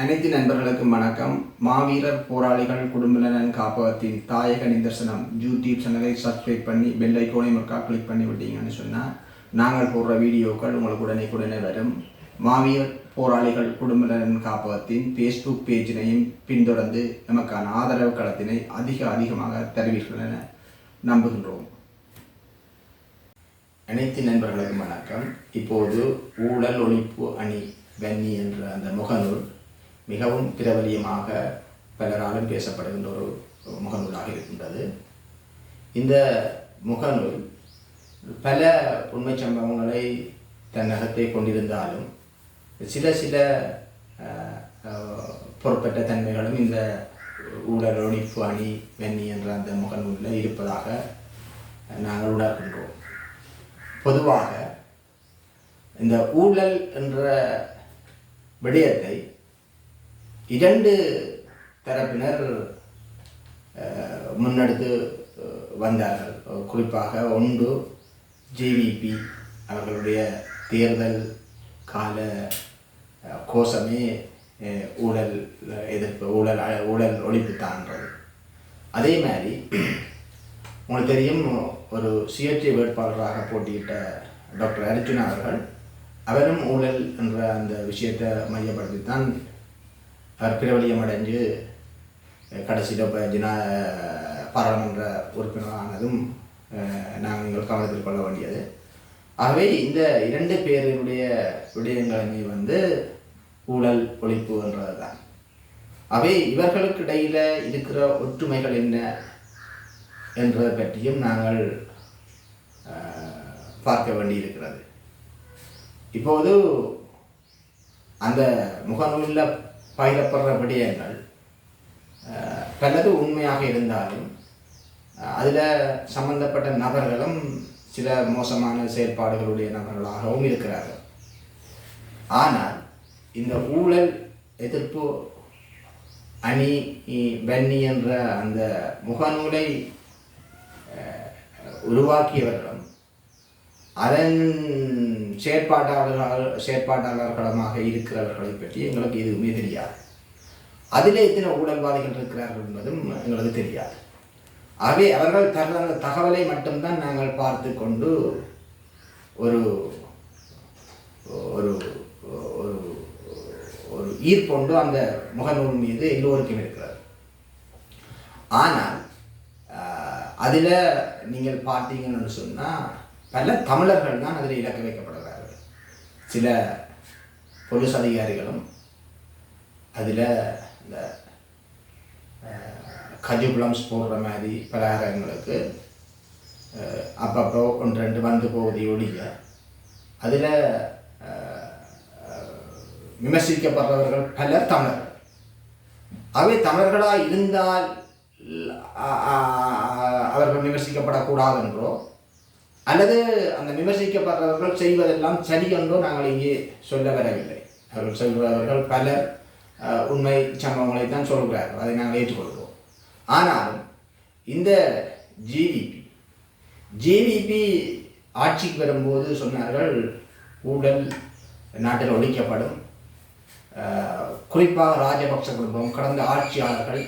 அனைத்து நண்பர்களுக்கும் வணக்கம். மாவீரர் போராளிகள் குடும்ப நலன் காப்பகத்தின் தாயக நிதர்சனம் யூடியூப் சேனலை சப்ஸ்கிரைப் பண்ணி பெல் ஐக்கோனை முக்கா கிளிக் பண்ணி விட்டீங்கன்னு சொன்னால் நாங்கள் போடுற வீடியோக்கள் உங்களுக்கு உடனே வரும். மாவீரர் போராளிகள் குடும்ப நலன் காப்பகத்தின் ஃபேஸ்புக் பேஜினையும் பின்தொடர்ந்து நமக்கான ஆதரவு களத்தினை அதிகமாக தருவீர்கள் என நம்புகின்றோம். அனைத்து நண்பர்களுக்கும் வணக்கம். இப்போது ஊழல் ஒழிப்பு அணி வன்னி என்ற அந்த முகநூல் மிகவும் பிரபலியமாக பலராலும் பேசப்படுகின்ற ஒரு முகநூலாக இருக்கின்றது. இந்த முகநூல் பல உண்மை சம்பவங்களை தன்னகத்தை கொண்டிருந்தாலும் சில பொறுப்பற்ற தன்மைகளும் இந்த ஊழல் ஒழிப்பு அணி வன்னி என்ற அந்த முகநூலில் இருப்பதாக நாங்கள் உணர்கின்றோம். பொதுவாக இந்த ஊழல் என்ற விடயத்தை இரண்டு தரப்பினர் முன்னெடுத்து வந்தார்கள். குறிப்பாக ஒன்று ஜேவிபி அவர்களுடைய தேர்தல் கால கோஷமே ஊழல் எதிர்ப்பு, ஊழல் ஒழிப்பு தான்றது. அதே மாதிரி உங்களுக்கு தெரியும், ஒரு சுயேட்சை வேட்பாளராக போட்டியிட்ட டாக்டர் அர்ஜுனா அவர்கள், அவரும் ஊழல் என்ற அந்த விஷயத்தை மையப்படுத்தித்தான் அவர் பிரபலியம் அடைஞ்சு கடைசியில் இப்போ பாராளுமன்ற உறுப்பினரானதும் நாங்கள் கவனத்தில் கொள்ள வேண்டியது. ஆகவே இந்த இரண்டு பேருடைய விடயங்களுமே ஊழல் ஒழிப்பு என்றது தான். ஆகவே இவர்களுக்கு இடையில் இருக்கிற ஒற்றுமைகள் என்ன என்பதை பற்றியும் நாங்கள் பார்க்க வேண்டியிருக்கிறது. இப்போது அந்த முகநூலில் பகிரப்படுற விடயங்கள் பலது உண்மையாக இருந்தாலும் அதில் சம்பந்தப்பட்ட நபர்களும் சில மோசமான செயற்பாடுகளுடைய நபர்களாகவும் இருக்கிறார்கள். ஆனால் இந்த ஊழல் எதிர்ப்பு அணி வன்னி என்ற அந்த முகநூலை உருவாக்கியவர்களும் அதன் செயற்பாட்டாளர்களமாக இருக்கிறவர்களை பற்றி எங்களுக்கு எதுவுமே தெரியாது. அதில் எத்தனை ஊழல்வாதிகள் இருக்கிறார்கள் என்பதும் எங்களுக்கு தெரியாது. ஆகவே அவர்கள் தந்த தகவலை மட்டும்தான் நாங்கள் பார்த்து கொண்டு ஒரு ஒரு ஒரு ஈர்ப்பொண்டு அந்த முகநூல் மீது எல்லோருக்கும் இருக்கிறது. ஆனால் அதில் நீங்கள் பார்த்தீங்கன்னு சொன்னால் பல தமிழர்கள் தான் அதில் இலக்கு வைக்கப்படுகிறார்கள். சில போலீஸ் அதிகாரிகளும் அதில் இந்த கஜுகுலம்ஸ் போடுற மாதிரி பலகாரங்களுக்கு அப்பப்போ ஒன்று ரெண்டு வந்து போவதை ஒழிய அதில் விமர்சிக்கப்படுறவர்கள் பலர் தமிழர்கள். அவை தமிழர்களாக இருந்தால் அவர்கள் விமர்சிக்கப்படக்கூடாது என்றோ அல்லது அந்த விமர்சிக்கப்படுறவர்கள் செய்வதெல்லாம் சரி என்றோ நாங்கள் இங்கே சொல்ல வரவில்லை. அவர்கள் சொல்பவர்கள் பலர் உண்மை சம்பவங்களை தான் சொல்கிறார்கள், அதை நாங்கள் ஏற்றுக்கொள்கிறோம். ஆனாலும் இந்த ஜேவிபி ஆட்சிக்கு வரும்போது சொன்னார்கள் ஊழல் நாட்டில் ஒழிக்கப்படும். குறிப்பாக ராஜபக்ச குடும்பம், கடந்த ஆட்சியாளர்கள்,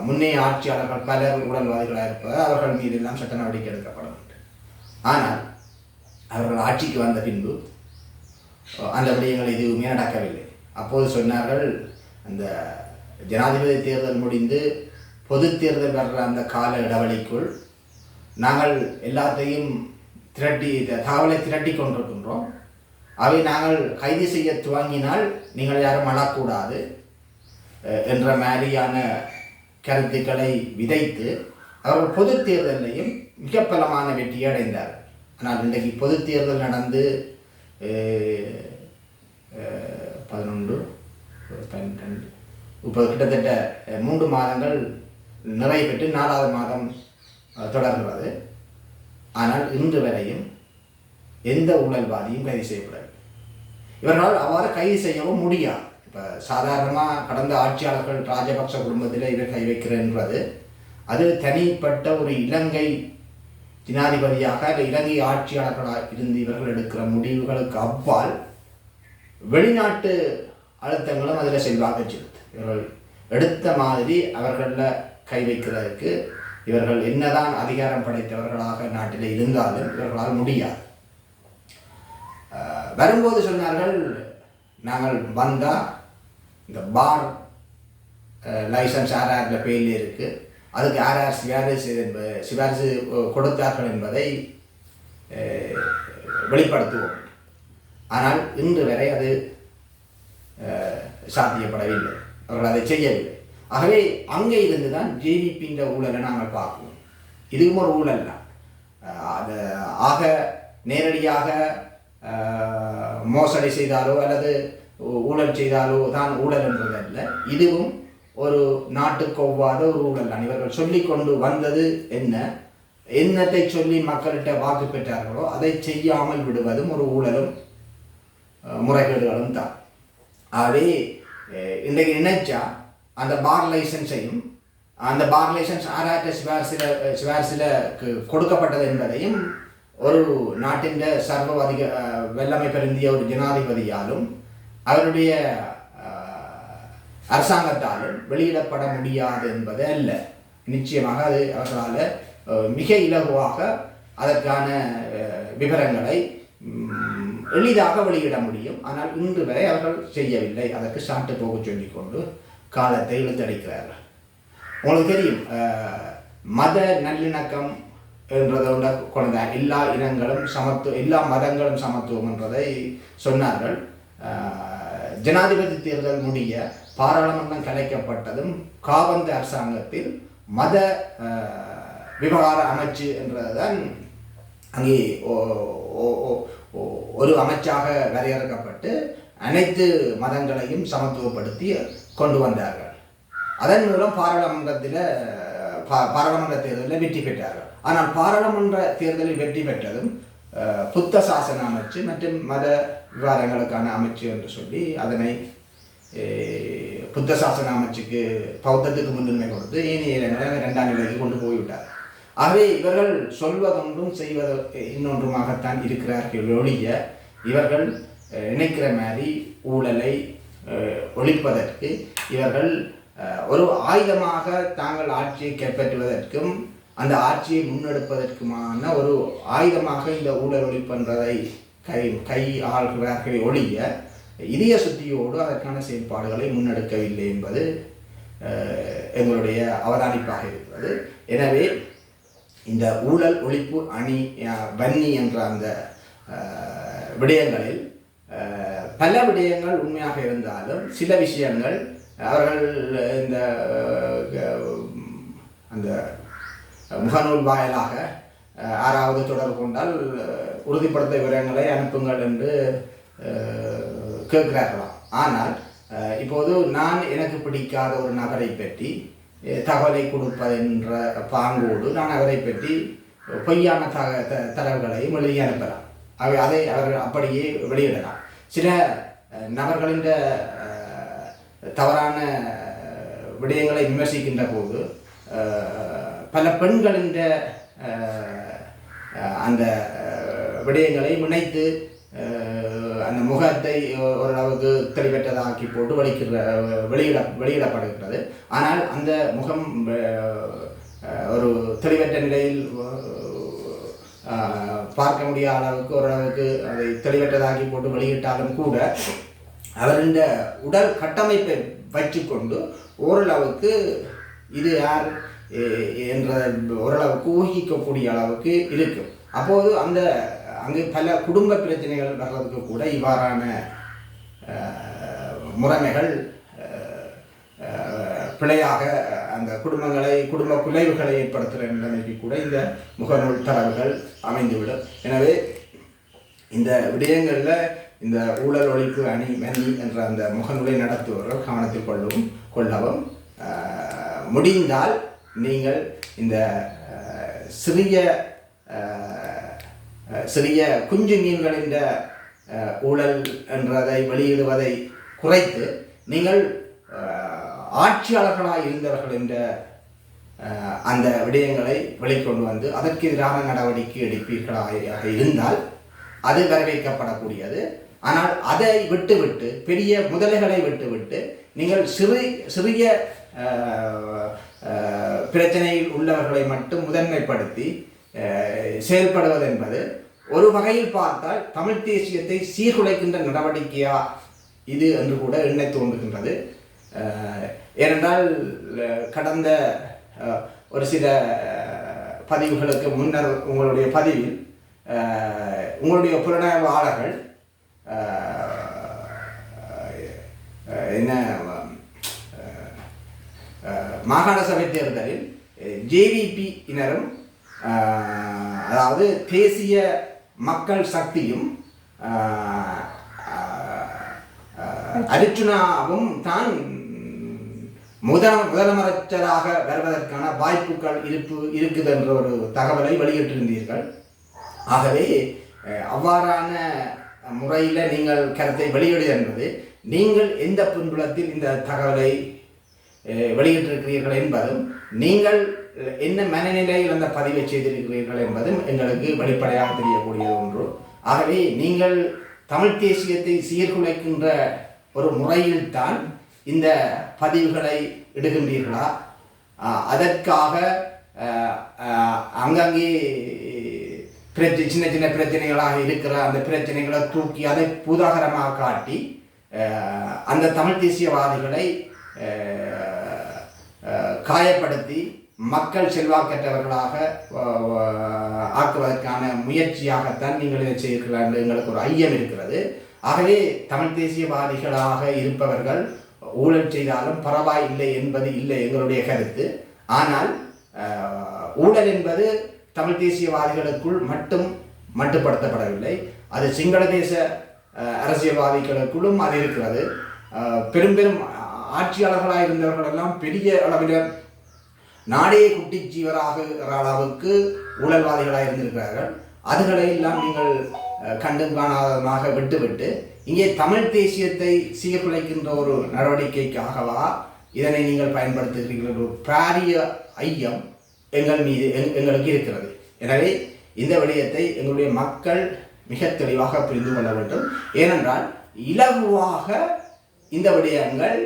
முன்னைய ஆட்சியாளர்கள் பலர் ஊழல்வாதிகளாக இருப்பது, அவர்கள் மீது எல்லாம் சட்ட நடவடிக்கை எடுக்கப்படும். ஆனால் அவர்கள் ஆட்சிக்கு வந்த பின்பு அந்த விடயங்கள் எதுவுமே நடக்கவில்லை. அப்போது சொன்னார்கள், அந்த ஜனாதிபதி தேர்தல் முடிந்து பொது தேர்தல் வர்ற அந்த கால இடைவெளிக்குள் நாங்கள் எல்லாத்தையும் தகவலை திரட்டி கொண்டிருக்கின்றோம். அவை நாங்கள் கைது செய்ய துவங்கினால் நீங்கள் யாரும் அழக்கூடாது என்ற மாதிரியான கருத்துக்களை விதைத்து அவர்கள் பொது தேர்தலையும் மிக பலமான வெற்றியை அடைந்தார். ஆனால் இன்றைக்கு பொது தேர்தல் நடந்து 11, 12, இப்போது கிட்டத்தட்ட 3 மாதங்கள் நிறைவு பெற்று 4வது மாதம் தொடர்கிறது. ஆனால் இன்று வரையும் எந்த ஊழல்வாதியும் கைது செய்யப்படவில்லை. இவர்களால் அவ்வாறு கைது செய்யவும் முடியாது. இப்போ சாதாரணமாக கடந்த ஆட்சியாளர்கள் ராஜபக்ச குடும்பத்தில் இவர் கை வைக்கிறன்றது அது தனிப்பட்ட ஒரு இலங்கை ஜனாதிபதியாக இல்லை இலங்கை ஆட்சியாளர்களாக இருந்து இவர்கள் எடுக்கிற முடிவுகளுக்கு அப்பால் வெளிநாட்டு அழுத்தங்களும் அதில் செல்வாக்கு செலுத்து. இவர்கள் எடுத்த மாதிரி அவர்களில் கை வைக்கிறதுக்கு இவர்கள் என்னதான் அதிகாரம் படைத்தவர்களாக நாட்டில் இருந்தாலும் இவர்களால் முடியாது. வரும்போது சொன்னார்கள், நாங்கள் வந்தால் இந்த பார் லைசன்ஸ் யார் பேரில் இருக்குது, அதுக்கு யார் சிபாரிசு கொடுத்தார்கள் என்பதை வெளிப்படுத்துவோம். ஆனால் இன்று வரை அது சாத்தியப்படவில்லை, அவர்கள் அதை செய்யவில்லை. ஆகவே அங்கே இருந்து தான் ஜேவிபின்ற ஊழலை நாங்கள் பார்க்கணும். இதுவும் ஒரு ஊழல் தான். அது ஆக நேரடியாக மோசடி செய்தாலோ அல்லது ஊழல் செய்தாலோ தான் ஊழல் என்றதல்ல, இதுவும் ஒரு நாட்டுக்கு ஒவ்வாத ஒரு ஊழல் தான். இவர்கள் சொல்லி கொண்டு வந்தது என்னத்தை சொல்லி மக்கள்கிட்ட வாக்கு பெற்றார்களோ அதை செய்யாமல் விடுவதும் ஒரு ஊழலும் முறைகேடுகளும் தான். ஆகவே இன்றைக்கு நினைச்சா அந்த பார் லைசன்ஸையும் அந்த பார் லைசன்ஸ் ஆராய்ச்சி சிபாரிசில் கொடுக்கப்பட்டது என்பதையும் ஒரு நாட்டின் சர்வ வல்லமை பெருந்திய ஒரு ஜனாதிபதியாலும் அவருடைய அரசாங்கத்தாலும் வெளியிடப்பட முடியாது என்பது அல்ல. நிச்சயமாக அது அவர்களால் மிக இலகுவாக அதற்கான விவரங்களை எளிதாக வெளியிட முடியும். ஆனால் இன்று வரை அவர்கள் செய்யவில்லை. அதற்கு சாட்டு போக சொல்லிக்கொண்டு காலத்தை இழுத்தடிக்கிறார்கள். உங்களுக்கு தெரியும், மத நல்லிணக்கம் என்றதை கொண்ட எல்லா இனங்களும் சமத்துவம், எல்லா மதங்களும் சமத்துவம் என்றதை சொன்னார்கள். ஜனாதிபதி தேர்தல் முடிய பாராளுமன்றம் கலைக்கப்பட்டதும் காபந்து அரசாங்கத்தில் மத விவகார அமைச்சு என்றதுதான் அங்கே ஒரு அமைச்சாக வரையறுக்கப்பட்டு அனைத்து மதங்களையும் சமத்துவப்படுத்தி கொண்டு வந்தார்கள். அதன் மூலம் பாராளுமன்ற தேர்தலில் வெற்றி பெற்றார்கள். ஆனால் பாராளுமன்ற தேர்தலில் வெற்றி பெற்றதும் புத்த சாசன அமைச்சு மற்றும் மத விவகாரங்களுக்கான அமைச்சு என்று சொல்லி அதனை புத்த சாசன அமைச்சுக்கு பௌத்தத்துக்கு முன்னுரிமை கொடுத்து ஏனைய 2ஆம் நிலைக்கு கொண்டு போய்விட்டார். ஆகவே இவர்கள் சொல்வதொன்றும் செய்வது இன்னொன்றுமாகத்தான் இருக்கிறார்கள் ஒழிய இவர்கள் நினைக்கிற மாதிரி ஊழலை ஒழிப்பதற்கு இவர்கள் ஒரு ஆயுதமாக தாங்கள் ஆட்சியை கைப்பற்றுவதற்கும் அந்த ஆட்சியை முன்னெடுப்பதற்குமான ஒரு ஆயுதமாக இந்த ஊழல் ஒழிப்புன்றதை கை ஆள்கிறார்கள் ஒழிய இதய சுத்தியோடு அதற்கான செயல்பாடுகளை முன்னெடுக்கவில்லை என்பது எங்களுடைய அவதானிப்பாக இருக்கிறது. எனவே இந்த ஊழல் ஒழிப்பு வன்னி என்ற அந்த விடயங்களில் பல விடயங்கள் உண்மையாக இருந்தாலும் சில விஷயங்கள் அவர்கள் இந்த அந்த முகநூல் வாயிலாக யாராவது தொடர்பு கொண்டால் உறுதிப்படுத்த விவரங்களை அனுப்புங்கள் என்று கேட்கிறார்களாம். ஆனால் இப்போது நான் எனக்கு பிடிக்காத ஒரு நபரை பற்றி தகவலை கொடுப்பதென்ற பாங்கோடு நான் அவரை பற்றி பொய்யான தரவுகளையும் எழுதி அனுப்பலாம். அதை அவர்கள் அப்படியே வெளியிடலாம். சில நபர்களின் தவறான விடயங்களை விமர்சிக்கின்ற போது பல பெண்களின் அந்த விடயங்களை முனைத்து அந்த முகத்தை ஓரளவுக்கு தெளிவற்றதாக்கி போட்டு வெளியிடப்படுகிறது. ஆனால் அந்த முகம் ஒரு தெளிவற்ற நிலையில் பார்க்க முடியாத அளவுக்கு ஓரளவுக்கு அதை தெளிவற்றதாக்கி போட்டு வெளியிட்டாலும் கூட அவரின் உடல் கட்டமைப்பை வச்சுக்கொண்டு ஓரளவுக்கு இது யார் என்ற ஓரளவுக்கு ஊகிக்கக்கூடிய அளவுக்கு இருக்கும். அப்போது அங்கு பல குடும்ப பிரச்சனைகள் வர்றதுக்கு கூட இவ்வாறான முறைமைகள் பிழையாக அந்த குடும்ப குலைவுகளை ஏற்படுத்துகிற நிலைமைக்கு கூட இந்த முகநூல் தரவுகள் அமைந்துவிடும். எனவே இந்த விடயங்களில் இந்த ஊழல் ஒழிப்பு வன்னி என்ற அந்த முகநூலை நடத்துபவர்கள் கவனத்தில் கொள்ளவும் முடிந்தால் நீங்கள் இந்த சிறிய குஞ்சு மீன்களின் ஊழல் என்றதை வெளியிடுவதை குறைத்து நீங்கள் ஆட்சியாளர்களாக இருந்தவர்கள் என்ற அந்த விடயங்களை வெளிக்கொண்டு வந்து அதற்கு எதிரான நடவடிக்கை எடுப்பீர்களாக இருந்தால் அது வரவேற்கப்படக்கூடியது. ஆனால் அதை விட்டுவிட்டு பெரிய முதலைகளை விட்டுவிட்டு நீங்கள் சிறிய பிரச்சனையில் உள்ளவர்களை மட்டும் முதன்மைப்படுத்தி செயல்படுவது என்பது ஒரு வகையில் பார்த்தால் தமிழ் தேசியத்தை சீர்குலைக்கின்ற நடவடிக்கையா இது என்று கூட எண்ண தோன்றுகின்றது. ஏனென்றால் கடந்த ஒரு சில பதிவுகளுக்கு முன்னர் உங்களுடைய பதிவில் உங்களுடைய புலனாய்வாளர்கள் என்ன மாகாண சபை தேர்தலில் ஜேவிபியினரும் அதாவது தேசிய மக்கள் சக்தியும் அர்ச்சுனாவும் தான் முதலமைச்சராக வருவதற்கான வாய்ப்புகள் இருக்குது என்ற ஒரு தகவலை வெளியிட்டிருந்தீர்கள். ஆகவே அவ்வாறான முறையில் நீங்கள் கருத்தை வெளியிடு என்பது நீங்கள் எந்த பின்புலத்தில் இந்த தகவலை வெளியிட்டிருக்கிறீர்கள் என்பதும் நீங்கள் என்ன மனநிலையில் அந்த பதிவை செய்திருக்கிறீர்கள் என்பதும் எங்களுக்கு வெளிப்படையாக தெரியக்கூடிய ஒன்று. ஆகவே நீங்கள் தமிழ் தேசியத்தை சீர்குலைக்கின்ற ஒரு முறையில்தான் இந்த பதிவுகளை இடுகின்றீர்களா? அதற்காக அங்கங்கே சின்ன சின்ன பிரச்சனைகளாக இருக்கிற அந்த பிரச்சனைகளை தூக்கி அதை பூதாகரமாக காட்டி அந்த தமிழ் தேசியவாதிகளை காயப்படுத்தி மக்கள் செல்வாக்கற்றவர்களாக ஆக்குவதற்கான முயற்சியாகத்தான் நீங்கள் இதை செய்கிறீர்கள் என்று எங்களுக்கு ஒரு ஐயம் இருக்கிறது. ஆகவே தமிழ் தேசியவாதிகளாக இருப்பவர்கள் ஊழல் செய்தாலும் பரவாயில்லை என்பது இல்லை எங்களுடைய கருத்து. ஆனால் ஊழல் என்பது தமிழ் தேசியவாதிகளுக்குள் மட்டுப்படுத்தப்படவில்லை. அது சிங்கள தேச அரசியல்வாதிகளுக்குள்ளும் அது இருக்கிறது. பெரும் ஆட்சியாளர்களாக இருந்தவர்களெல்லாம் பெரிய அளவில் நாடே குட்டிச்சீவராகிற அளவுக்கு ஊழல்வாதிகளாக இருந்திருக்கிறார்கள். அதுகளை எல்லாம் நீங்கள் கண்டும் காணாதமாக விட்டுவிட்டு இங்கே தமிழ் தேசியத்தை சீர்குலைக்கின்ற ஒரு நடவடிக்கைக்காகவா இதனை நீங்கள் பயன்படுத்துகிறீர்கள் ஒரு பாரிய ஐயம் எங்களுக்கு இருக்கிறது. எனவே இந்த விடயத்தை எங்களுடைய மக்கள் மிக தெளிவாக புரிந்து கொள்ள வேண்டும். ஏனென்றால் இலகுவாக இந்த விடயங்கள்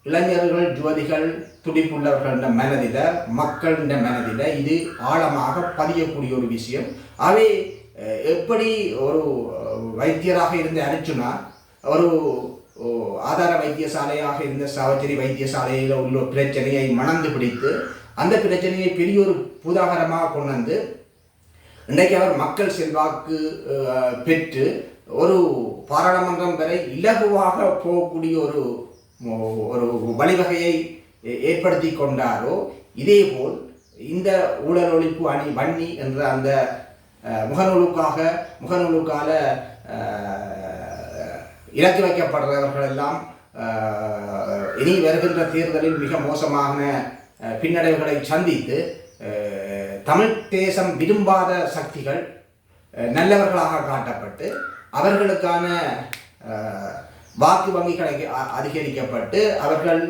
இளைஞர்கள் ஜோதிகள் துடிப்புள்ளவர்கள் மனதில மக்களின் மனதில இது ஆழமாக பதியக்கூடிய ஒரு விஷயம். அவை எப்படி ஒரு வைத்தியராக இருந்த அர்ச்சுனா ஒரு ஆதார வைத்தியசாலையாக இருந்த சாவச்சேரி வைத்தியசாலையில் உள்ள பிரச்சனையை மணந்து பிடித்து அந்த பிரச்சனையை பெரிய ஒரு பூதாகரமாக கொண்டு வந்து இன்றைக்கு அவர் மக்கள் செல்வாக்கு பெற்று ஒரு பாராளுமன்றம் வரை இலகுவாக போகக்கூடிய ஒரு வழிவகையை ஏற்படுத்தி கொண்டாரோ, இதேபோல் இந்த ஊழல் ஒழிப்பு அணி வன்னி என்ற அந்த முகநூலுக்கால இலக்கு வைக்கப்படுறவர்கள் எல்லாம் இனி வருகின்ற தேர்தலில் மிக மோசமான பின்னடைவுகளை சந்தித்து தமிழ் தேசம் விரும்பாத சக்திகள் நல்லவர்களாக காட்டப்பட்டு அவர்களுக்கான வாக்கு வங்கிகளை அதிகரிக்கப்பட்டு அவர்கள்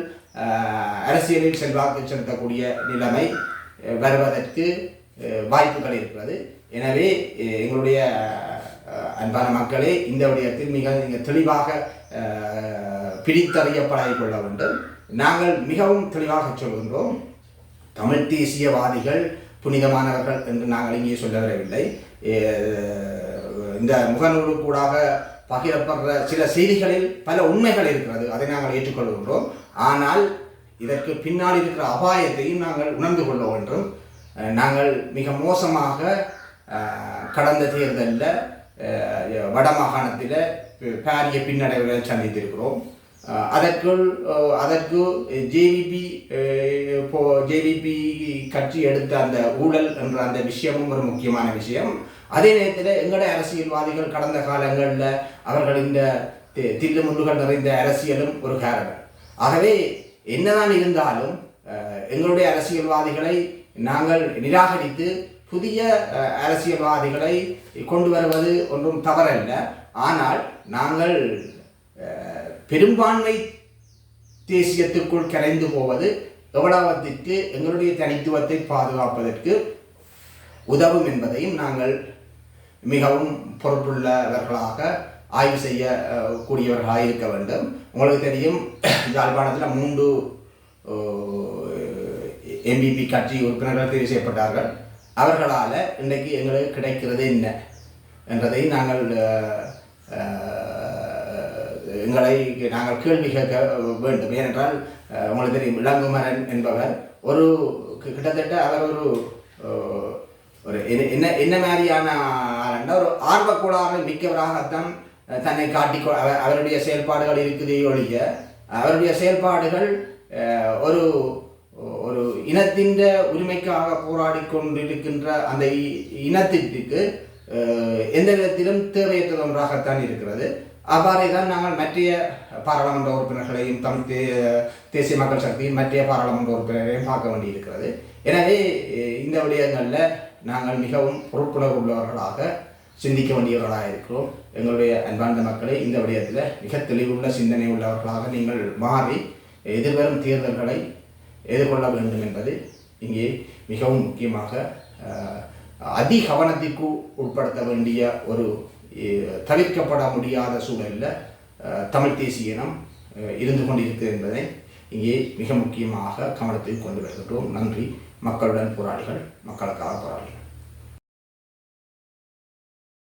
அரசியலில் செல்வாக்கு செலுத்தக்கூடிய நிலைமை வருவதற்கு வாய்ப்புகள் இருக்கிறது. எனவே எங்களுடைய அன்பான மக்களே, இந்த விடயத்தில் நீங்கள் தெளிவாக பிரித்தறிய பழகிக்கொள்ள வேண்டும். நாங்கள் மிகவும் தெளிவாக சொல்கின்றோம், தமிழ் தேசியவாதிகள் புனிதமானவர்கள் என்று நாங்கள் இங்கே சொல்ல வரவில்லை. இந்த முகநூறு கூடாக பகிரப்படுற சில செய்திகளில் பல உண்மைகள் இருக்கிறது, அதை நாங்கள் ஏற்றுக்கொள்கின்றோம். ஆனால் இதற்கு பின்னால் இருக்கிற அபாயத்தையும் நாங்கள் உணர்ந்து கொள்ள வேண்டும். நாங்கள் மிக மோசமாக கடந்த தேர்தலில் வடமாகாணத்தில் பாரிய பின்னடைவுகளை சந்தித்திருக்கிறோம். அதற்கு ஜேவிபி கட்சி எடுத்த அந்த ஊழல் என்ற அந்த விஷயமும் ஒரு முக்கியமான விஷயம். அதே நேரத்தில் எங்களுடைய அரசியல்வாதிகள் கடந்த காலங்களில் அவர்கள் இந்த தில்லு முள்ளுகள் நிறைந்த அரசியலும் ஒரு காரணம். ஆகவே என்னதான் இருந்தாலும் எங்களுடைய அரசியல்வாதிகளை நாங்கள் நிராகரித்து புதிய அரசியல்வாதிகளை கொண்டு வருவது ஒன்றும் தவறல்ல. ஆனால் நாங்கள் பெரும்பான்மை தேசியத்துக்குள் கரைந்து போவது எவ்வளவத்திற்கு எங்களுடைய தனித்துவத்தை பாதுகாப்பதற்கு உதவும் என்பதையும் நாங்கள் மிகவும் பொறுப்புள்ளவர்களாக ஆய்வு செய்ய கூடியவர்களாக இருக்க வேண்டும். உங்களுக்கு தெரியும், யாழ்ப்பாணத்தில் 3 எம்பிபி கட்சி உறுப்பினர்கள் தெரிவு செய்யப்பட்டார்கள். அவர்களால் இன்றைக்கு எங்களுக்கு கிடைக்கிறது என்ன என்றதை நாங்கள் கேள்வி கேட்க வேண்டும். ஏனென்றால் உங்களுக்கு தெரியும், இளங்குமரன் என்பவர் கிட்டத்தட்ட அவர் ஒரு என்ன மாதிரியான ஒரு ஆர்வக்கூடாக மிக்கவராகத்தான் தன்னை அவருடைய செயல்பாடுகள் இருக்குதே ஒழிய, அவருடைய செயல்பாடுகள் ஒரு இனத்தின் உரிமைக்காக போராடி கொண்டிருக்கின்ற அந்த இனத்திற்கு எந்த விதத்திலும் தேவையற்ற ஒன்றாகத்தான் இருக்கிறது. அவ்வாறே தான் நாங்கள் மற்ற பாராளுமன்ற உறுப்பினர்களையும் தேசிய மக்கள் சக்தியின் மற்ற பாராளுமன்ற உறுப்பினர்களையும் பார்க்க வேண்டியிருக்கிறது. எனவே இந்த விடயங்களில் நாங்கள் மிகவும் பொறுப்புணர்வு உள்ளவர்களாக சிந்திக்க வேண்டியவர்களாக இருக்கிறோம். எங்களுடைய அன்பார்ந்த மக்களை இந்த விடயத்தில் மிக தெளிவுள்ள சிந்தனை உள்ளவர்களாக நீங்கள் மாறி எதிர்வரும் தேர்தல்களை எதிர்கொள்ள வேண்டும் என்பது இங்கே மிகவும் முக்கியமாக அதிகவனத்திற்கு உட்படுத்த வேண்டிய ஒரு தவிர்க்கப்பட முடியாத சூழலில் தமிழ் தேசிய இனம் இருந்து கொண்டிருக்கிறது என்பதை இங்கே மிக முக்கியமாக கவனத்தில் கொண்டு வருகின்றோம். நன்றி. மக்களுடன் போராளிகள், மக்களுக்காக போராளிகள்.